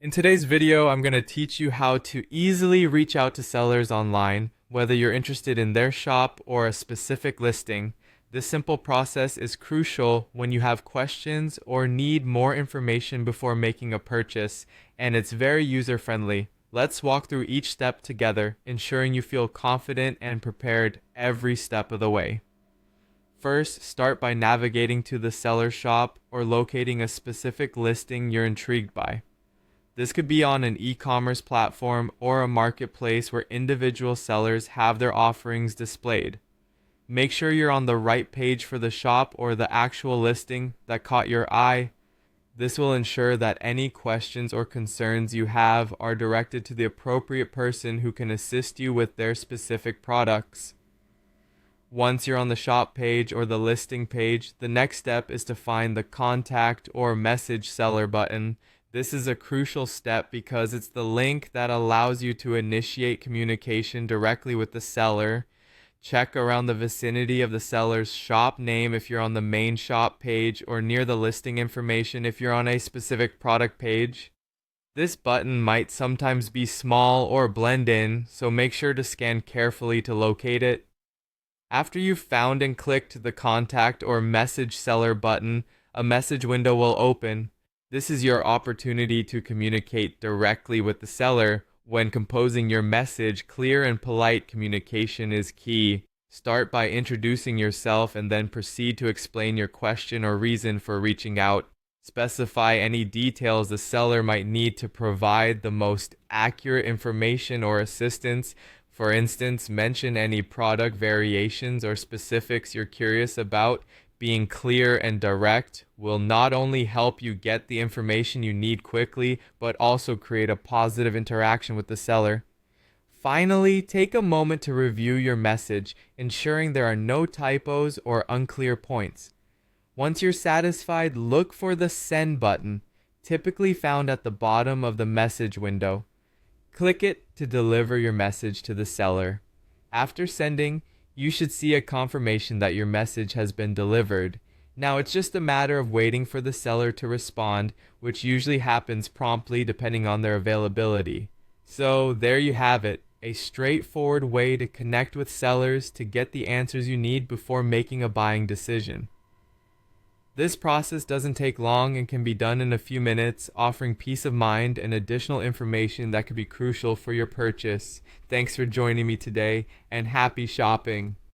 In today's video, I'm going to teach you how to easily reach out to sellers online, whether you're interested in their shop or a specific listing. This simple process is crucial when you have questions or need more information before making a purchase, and it's very user-friendly. Let's walk through each step together, ensuring you feel confident and prepared every step of the way. First, start by navigating to the seller's shop or locating a specific listing you're intrigued by. This could be on an e-commerce platform or a marketplace where individual sellers have their offerings displayed. Make sure you're on the right page for the shop or the actual listing that caught your eye. This will ensure that any questions or concerns you have are directed to the appropriate person who can assist you with their specific products. Once you're on the shop page or the listing page, the next step is to find the contact or message seller button. This is a crucial step because it's the link that allows you to initiate communication directly with the seller. Check around the vicinity of the seller's shop name if you're on the main shop page, or near the listing information if you're on a specific product page. This button might sometimes be small or blend in, so make sure to scan carefully to locate it. After you've found and clicked the contact or message seller button, a message window will open. This is your opportunity to communicate directly with the seller. When composing your message, clear and polite communication is key. Start by introducing yourself and then proceed to explain your question or reason for reaching out. Specify any details the seller might need to provide the most accurate information or assistance. For instance, mention any product variations or specifics you're curious about. Being clear and direct will not only help you get the information you need quickly, but also create a positive interaction with the seller. Finally, take a moment to review your message, ensuring there are no typos or unclear points. Once you're satisfied, look for the send button, typically found at the bottom of the message window. Click it to deliver your message to the seller. After sending, you should see a confirmation that your message has been delivered. Now it's just a matter of waiting for the seller to respond, which usually happens promptly depending on their availability. So there you have it, a straightforward way to connect with sellers to get the answers you need before making a buying decision. This process doesn't take long and can be done in a few minutes, offering peace of mind and additional information that could be crucial for your purchase. Thanks for joining me today, and happy shopping!